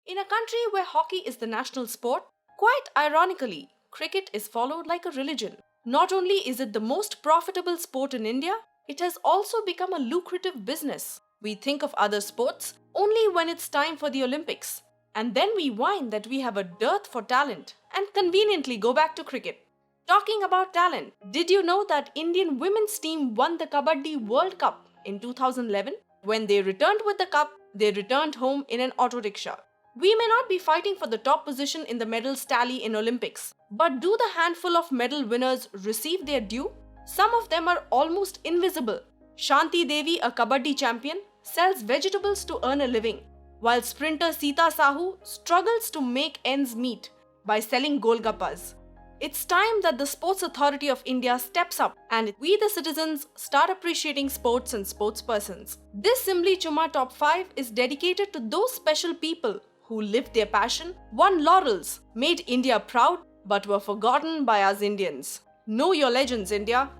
In a country where hockey is the national sport, quite ironically, cricket is followed like a religion. Not only is it the most profitable sport in India, it has also become a lucrative business. We think of other sports only when it's time for the Olympics. And then we whine that we have a dearth for talent and conveniently go back to cricket. Talking about talent, did you know that Indian women's team won the Kabbadi World Cup in 2011? When they returned with the cup, they returned home in an autorickshaw. We may not be fighting for the top position in the medals tally in Olympics, but do the handful of medal winners receive their due? Some of them are almost invisible. Shanti Devi, a Kabbadi champion, sells vegetables to earn a living, while sprinter Sita Sahu struggles to make ends meet by selling golgappas. It's time that the Sports Authority of India steps up and we the citizens start appreciating sports and sportspersons. This Simbly CHumma Top 5 is dedicated to those special people who lived their passion, won laurels, made India proud, but were forgotten by us Indians. Know your legends, India.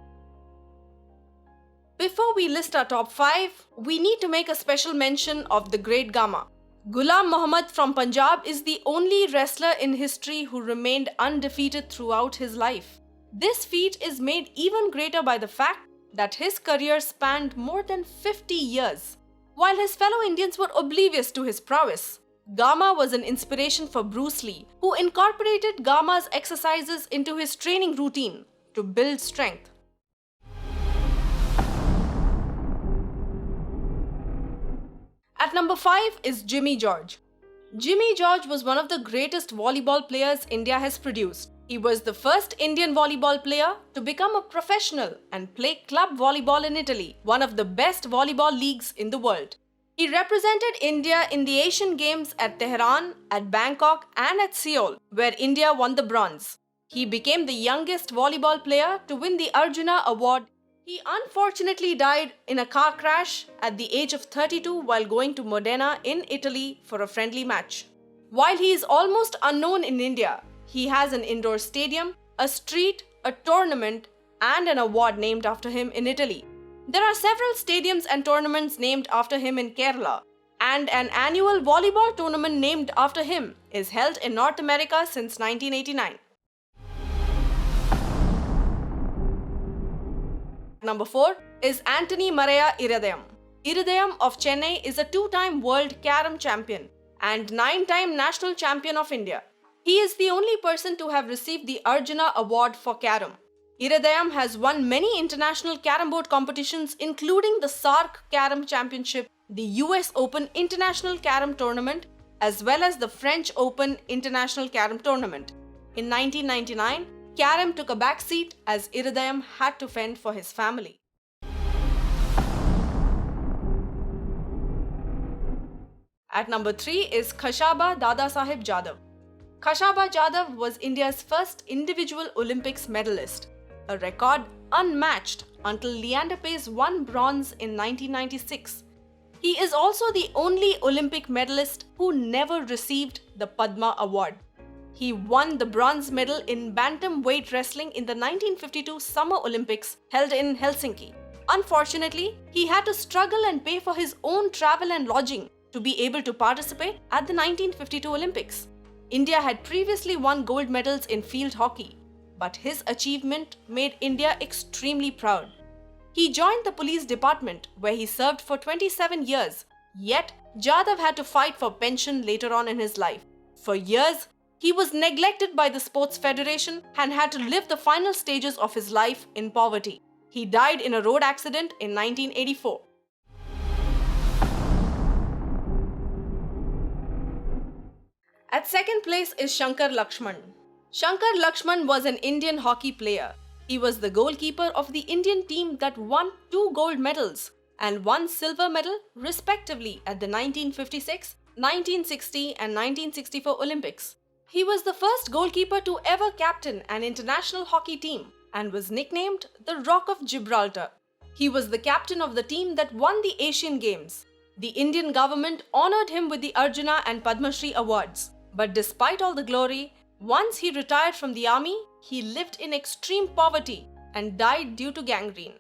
Before we list our top 5, we need to make a special mention of the great Gama. Ghulam Muhammad from Punjab is the only wrestler in history who remained undefeated throughout his life. This feat is made even greater by the fact that his career spanned more than 50 years. While his fellow Indians were oblivious to his prowess, Gama was an inspiration for Bruce Lee, who incorporated Gama's exercises into his training routine to build strength. At number 5 is Jimmy George. Jimmy George was one of the greatest volleyball players India has produced. He was the first Indian volleyball player to become a professional and play club volleyball in Italy, one of the best volleyball leagues in the world. He represented India in the Asian Games at Tehran, at Bangkok and at Seoul, where India won the bronze. He became the youngest volleyball player to win the Arjuna Award. He unfortunately died in a car crash at the age of 32 while going to Modena in Italy for a friendly match. While he is almost unknown in India, he has an indoor stadium, a street, a tournament, and an award named after him in Italy. There are several stadiums and tournaments named after him in Kerala, and an annual volleyball tournament named after him is held in North America since 1989. Number 4 is Anthony Maria Iridum. Iridum of Chennai is a 2-time world carom champion and 9-time national champion of India. He is the only person to have received the Arjuna Award for carom. Iridum has won many international carom board competitions including the SAARC Carom Championship, the US Open International Carom Tournament, as well as the French Open International Carom Tournament. In 1999, carom took a backseat as Iridum had to fend for his family. At number 3 is Khashaba Dadasaheb Jadhav. Khashaba Jadhav was India's first individual Olympics medalist, a record unmatched until Leander Paes won bronze in 1996. He is also the only Olympic medalist who never received the Padma Award. He won the bronze medal in bantamweight wrestling in the 1952 Summer Olympics held in Helsinki. Unfortunately, he had to struggle and pay for his own travel and lodging to be able to participate at the 1952 Olympics. India had previously won gold medals in field hockey, but his achievement made India extremely proud. He joined the police department where he served for 27 years, yet Jadhav had to fight for pension later on in his life. For years, he was neglected by the Sports Federation and had to live the final stages of his life in poverty. He died in a road accident in 1984. At second place is Shankar Lakshmi. Shankar Lakshmi was an Indian hockey player. He was the goalkeeper of the Indian team that won 2 gold medals and 1 silver medal respectively at the 1956, 1960 and 1964 Olympics. He was the first goalkeeper to ever captain an international hockey team and was nicknamed the Rock of Gibraltar. He was the captain of the team that won the Asian Games. The Indian government honored him with the Arjuna and Padma Shri awards. But despite all the glory, once he retired from the army, he lived in extreme poverty and died due to gangrene.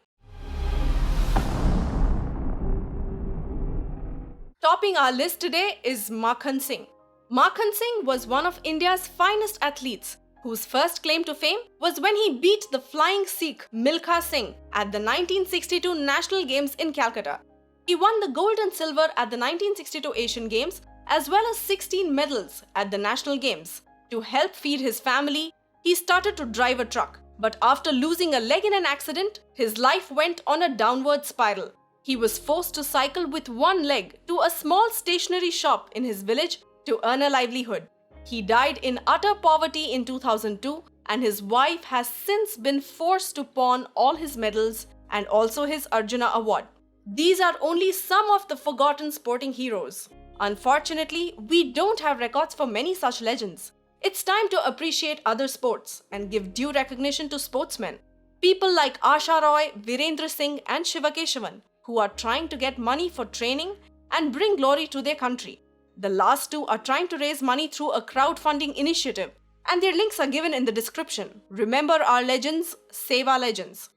Topping our list today is Maken Singh. Maken Singh was one of India's finest athletes, whose first claim to fame was when he beat the flying Sikh Milkha Singh at the 1962 National Games in Calcutta. He won the gold and silver at the 1962 Asian Games as well as 16 medals at the National Games. To help feed his family, he started to drive a truck. But after losing a leg in an accident, his life went on a downward spiral. He was forced to cycle with one leg to a small stationery shop in his village to earn a livelihood. He died in utter poverty in 2002, and his wife has since been forced to pawn all his medals and also his Arjuna Award. These are only some of the forgotten sporting heroes. Unfortunately, we don't have records for many such legends. It's time to appreciate other sports and give due recognition to sportsmen. People like Asha Roy, Virendra Singh and Shivakeshavan, who are trying to get money for training and bring glory to their country. The last two are trying to raise money through a crowdfunding initiative, and their links are given in the description. Remember our legends, save our legends.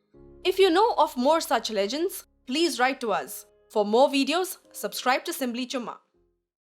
If you know of more such legends, please write to us. For more videos, subscribe to Simbly CHumma.